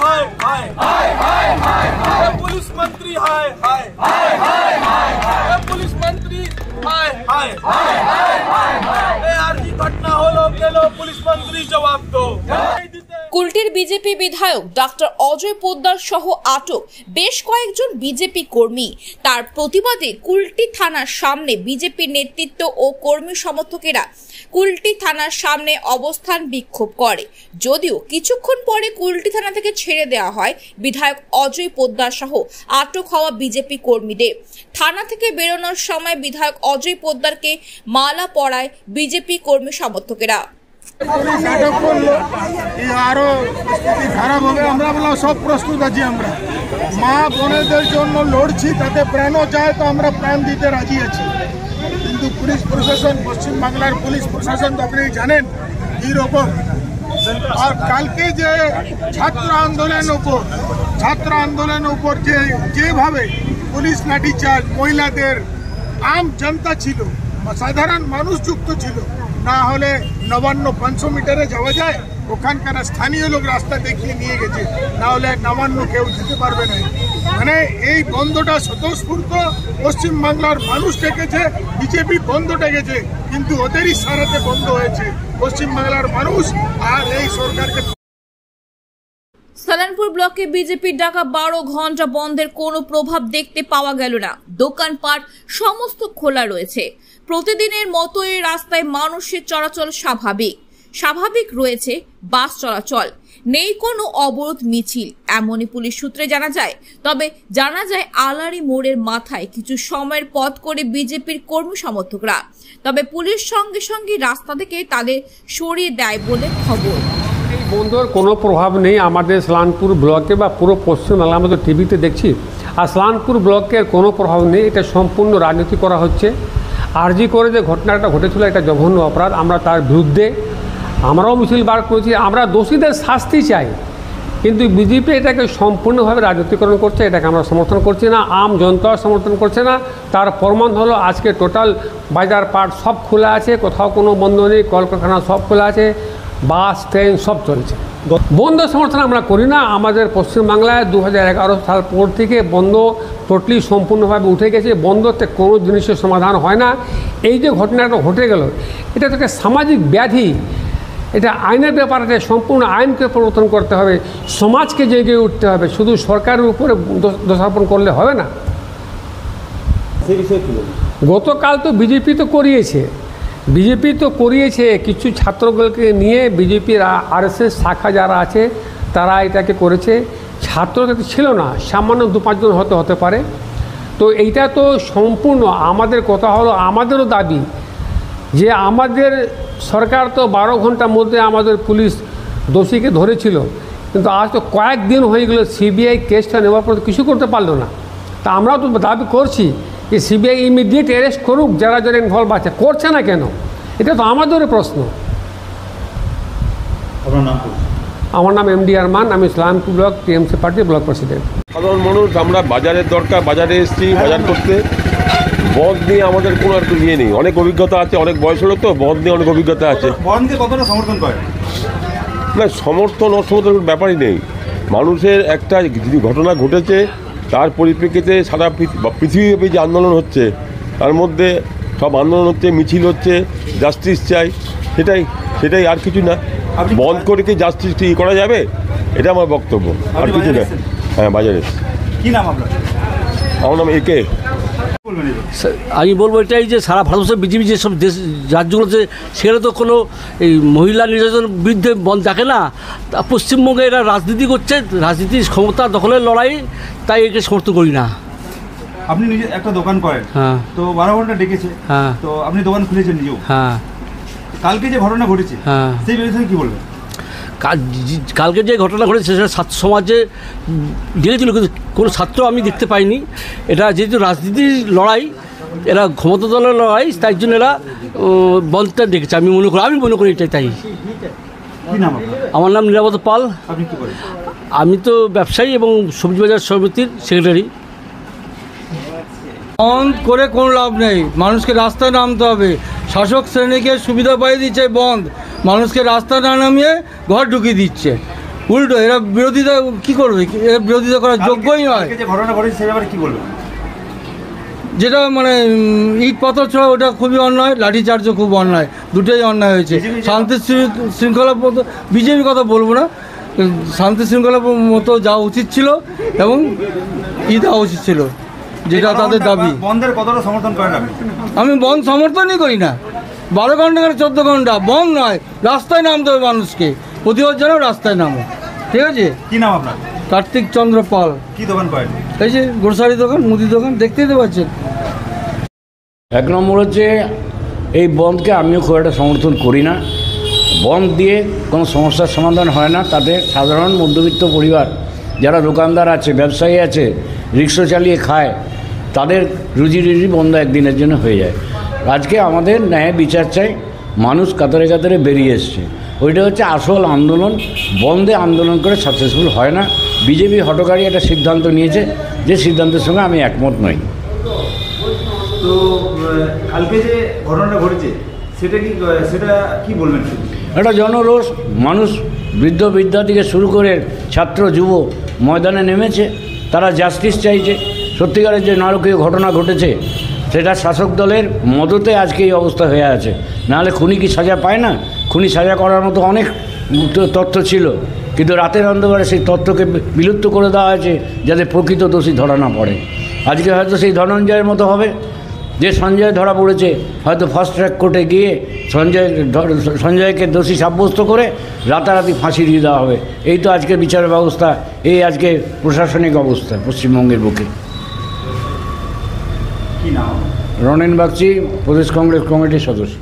हाय हाय हाय हाय हाय हाय police मंत्री हाय हाय हाय हाय हाय हाय police मंत्री हाय हाय हाय हाय हाय हाय RG घटना हलो गेलो पुलिस मंत्री जवाब दो। কুলটির বিজেপি বিধায়ক ডক্টর অজয় পোদ্দার সহ আটক বেশ কয়েকজন বিজেপি কর্মী। তার প্রতিবাদে কুলটি থানার সামনে বিজেপি নেতৃত্ব ও কর্মী সমর্থকেরা কুলটি থানার সামনে অবস্থান বিক্ষোভ করে। যদিও কিছুক্ষণ পরে কুলটি থানা থেকে ছেড়ে দেওয়া হয় বিধায়ক অজয় পোদ্দার সহ আটক হওয়া বিজেপি কর্মীদের। থানা থেকে বেরোনোর সময় বিধায়ক অজয় পোদ্দারকে মালা পরায় বিজেপি কর্মী সমর্থকেরা। পুলিশ আটক করলো, আরো স্থিতি খারাপ হবে। আমরা বললাম সব প্রস্তুত আছি, আমরা মা বোনেদের জন্য লড়ছি, তাতে প্রাণও চায় তো আমরা প্রাণ দিতে রাজি আছি। কিন্তু পুলিশ প্রশাসন, পশ্চিমবাংলার পুলিশ প্রশাসন তো আপনি জানেন এইরকম। আর কালকে যে ছাত্র আন্দোলনের উপর যেভাবে পুলিশ লাঠিচার্জ, মহিলাদের, আম জনতা ছিল, সাধারণ মানুষ যুক্ত ছিল, না হলে নবান্ন 500 মিটারে যাওয়া যায়, ওখানকার স্থানীয় লোক রাস্তা দেখিয়ে নিয়ে গেছে, না হলে নবান্ন কেউ যেতে পারবে না। মানে এই বন্ধটা স্বতঃস্ফূর্ত পশ্চিমবাংলার মানুষ ডেকেছে, বিজেপি বন্ধ ডেকেছে, কিন্তু ওদেরই ইশারাতে বন্ধ হয়েছে পশ্চিমবাংলার মানুষ আর এই সরকারকে। সালানপুর ব্লকে বিজেপির ডাকা 12 ঘন্টা বন্ধের কোনো প্রভাব দেখতে পাওয়া গেল না। দোকানপাট সমস্ত খোলা রয়েছে। প্রতিদিনের মতো এই রাস্তায় মানুষের চলাচল স্বাভাবিক রয়েছে। বাস চলাচল নেই, কোনো অবরোধ মিছিল এমনই পুলিশ সূত্রে জানা যায়। তবে জানা যায় আলারি মোড়ের মাথায় কিছু সময়ের পথ করে বিজেপির কর্মী সমর্থকরা, তবে পুলিশ সঙ্গে সঙ্গে রাস্তা থেকে তাদের সরিয়ে দেয় বলে খবর। এই বন্ধের কোনো প্রভাব নেই আমাদের সালানপুর ব্লকে বা পুরো পশ্চিমবাংলা। আমরা তো টিভিতে দেখছি, আর সালানপুর ব্লকের কোনো প্রভাব নেই। এটা সম্পূর্ণ রাজনীতি করা হচ্ছে। আরজি করে যে ঘটনাটা ঘটেছিল, এটা জঘন্য অপরাধ। আমরা তার বিরুদ্ধে আমরাও মিছিল বার করেছি। আমরা দোষীদের শাস্তি চাই, কিন্তু বিজেপি এটাকে সম্পূর্ণভাবে রাজনীতিকরণ করছে। এটাকে আমরা সমর্থন করছি না, আম জনতাও সমর্থন করছে না। তার প্রমাণ হলো আজকে টোটাল বাজার পাট সব খোলা আছে, কোথাও কোনো বন্ধ নেই, কলকারখানা সব খোলা আছে, বাস ট্রেন সব চলছে। বন্ধ সমর্থন আমরা করি না। আমাদের পশ্চিমবাংলায় 2011 সাল পর থেকে বন্ধ টোটালি সম্পূর্ণভাবে উঠে গেছে। বন্ধতে কোনো জিনিসের সমাধান হয় না। এই যে ঘটনাটা ঘটে গেল, এটা তো একটা সামাজিক ব্যাধি। এটা আইনের ব্যাপার, এটা সম্পূর্ণ আইনকে পরিবর্তন করতে হবে, সমাজকে জেগে উঠতে হবে। শুধু সরকারের উপরে দোষারোপণ করলে হবে না। গতকাল তো বিজেপি তো করিয়েছে কিছু ছাত্রগুলোকে নিয়ে। বিজেপির আরএসএস শাখা যারা আছে তারা এটাকে করেছে। ছাত্ররা ছিল না, সামান্য 2-5 জন হতে পারে। তো এইটা তো সম্পূর্ণ আমাদের কথা হলো, আমাদেরও দাবি যে আমাদের সরকার তো 12 ঘন্টার মধ্যে আমাদের পুলিশ দোষীকে ধরেছিল, কিন্তু আজ তো কয়েকদিন হয়ে গেল সিবিআই কেসটা নেওয়ার পর কিছু করতে পারলো না। তা আমরাও তো দাবি করছি যে সিবিআই ইমিডিয়েট অ্যারেস্ট করুক যারা যারা ইনভলভ আছে। করছে না কেন? এটা তো আমাদেরও প্রশ্ন। আমার নাম MD আরমান, আমি সালানপুর ব্লক টিএমসি পার্টির ব্লক প্রেসিডেন্ট। সাধারণ মানুষ, আমরা বাজারের দরকার, বাজারে এসেছি বাজার করতে। বন্ধ নিয়ে আমাদের কোনো আর ইয়ে নেই, অনেক অভিজ্ঞতা আছে, অনেক বয়স হলো তো, বন্ধ নিয়ে অনেক অভিজ্ঞতা আছে। বন্ধকে কতটা সমর্থন করে? না, সমর্থন অসমর্থনের ব্যাপারই নেই। মানুষের একটা ঘটনা ঘটেছে, তার পরিপ্রেক্ষিতে সারা পৃথিবীব্যাপী যে আন্দোলন হচ্ছে, তার মধ্যে সব আন্দোলন হচ্ছে, মিছিল হচ্ছে, জাস্টিস চাই, সেটাই আর কিছু না। বন্ধ করে কি জাস্টিস করা যাবে? এটা আমার বক্তব্য, আর কিছু না। হ্যাঁ, বাজারে। কি নাম আপনার? আমার নাম একে। আমি বলবো এটাই যে সারা ভারতবর্ষের বিজেপি যেসব দেশ রাজ্যগুলোতে, সেখানে তো কোনো এই মহিলা নির্যাতনের বিরুদ্ধে বন্ধ থাকে না। পশ্চিমবঙ্গে এরা রাজনীতি করছে, রাজনীতির ক্ষমতা দখলের লড়াই, তাই একে সমর্থন করি না। আপনি নিজে একটা দোকান করেন, হ্যাঁ, তো 12 ঘন্টা ডেকেছে, হ্যাঁ, তো আপনি দোকান খুলেছেন নিজেও, হ্যাঁ। কালকে যে ঘটনা ঘটেছে, হ্যাঁ, সেই বিষয়ে কী বলবেন? কালকে যে ঘটনা ঘটেছে সেটা ছাত্র সমাজে ডেকেছিল, কিন্তু কোনো ছাত্র আমি দেখতে পাইনি। এটা যেহেতু রাজনীতির লড়াই, এরা ক্ষমতা দলের লড়াই, তাই জন্য এরা বন্ধটা ডেকেছে। আমি মনে করি এটাই তাই। আমার নাম নিরাপদ পাল। আপনি কি করেন? আমি তো ব্যবসায়ী এবং সবজি বাজার সমিতির সেক্রেটারি। বন্ধ করে কোনো লাভ নেই, মানুষকে রাস্তায় নামতে হবে। শাসক শ্রেণীকে সুবিধা পাইয়ে দিচ্ছে বন্ধ, মানুষকে রাস্তা না নামিয়ে ঘর ঢুকিয়ে দিচ্ছে। উল্টো এরা বিরোধিতা কি করবে, এরা বিরোধিতা করার যোগ্যই নয়। কালকে যে ঘটনা ঘটেছে সে ব্যাপারে কি বলবেন? যেটা মানে ইট পাথর ছোড়া ওটা খুবই অন্যায়, লাঠিচার্জও খুব অন্যায়, দুটোই অন্যায় হয়েছে। শান্তি শৃঙ্খলা মতো বিজেপির কথা বলবো না, শান্তি শৃঙ্খলা মতো যাওয়া উচিত ছিল এবং দেওয়া উচিত ছিল, যেটা তাদের দাবি। বন্ধের কতটা সমর্থন করেন আপনি? আমি বন্ধ সমর্থনই করি না। 12 ঘন্টা করে 14 ঘন্টা বন্ধ নয়, রাস্তায় নামতে হবে মানুষকে, প্রতিবাদ জানাও রাস্তায় নামো, ঠিক আছে? কি নাম আপনার? কার্তিক চন্দ্র পাল। কি দোকান করেন? এই যে গ্রোসারি দোকান, মুদি দোকান, দেখতেই তো পাচ্ছেন। 1 নম্বর হচ্ছে এই বন্ধকে আমিও খুব একটা সমর্থন করি না। বন্ধ দিয়ে কোনো সমস্যার সমাধান হয় না। তাতে সাধারণ মধ্যবিত্ত পরিবার যারা দোকানদার আছে, ব্যবসায়ী আছে, রিক্সা চালিয়ে খায়, তাদের রুজি বন্ধ একদিনের জন্য হয়ে যায়। আজকে আমাদের ন্যায় বিচার চাই, মানুষ কাতারে কাতারে বেরিয়ে এসছে, ওইটা হচ্ছে আসল আন্দোলন। বন্ধে আন্দোলন করে সাকসেসফুল হয় না। বিজেপি হঠকারী একটা সিদ্ধান্ত নিয়েছে, যে সিদ্ধান্তের সঙ্গে আমি একমত নই। তো কালকে যে ঘটনাটা ঘটেছে সেটা কি বলবেন? একটা জনরোষ, মানুষ বৃদ্ধ বৃদ্ধা থেকে শুরু করে ছাত্র যুব ময়দানে নেমেছে, তারা জাস্টিস চাইছে। সত্যিকারের যে নারকীয় ঘটনা ঘটেছে সেটা শাসক দলের মদতে আজকে এই অবস্থা হয়ে আছে, নাহলে খুনি কি সাজা পায় না? খুনি সাজা করার মতো অনেক তথ্য ছিল, কিন্তু রাতের অন্ধকারে সেই তথ্যকে বিলুপ্ত করে দেওয়া হয়েছে যাতে প্রকৃত দোষী ধরা না পড়ে। আজকে হয়তো সেই ধনঞ্জয়ের মতো হবে, যে সঞ্জয় ধরা পড়েছে, হয়তো ফাস্ট ট্র্যাক কোর্টে গিয়ে সঞ্জয়কে দোষী সাব্যস্ত করে রাতারাতি ফাঁসি দিয়ে দেওয়া হবে। এই তো আজকে বিচার ব্যবস্থা, এই আজকে প্রশাসনিক অবস্থা পশ্চিমবঙ্গের বুকে। কি নাম? রনেন বাগচি, প্রদেশ কংগ্রেস কমিটির সদস্য।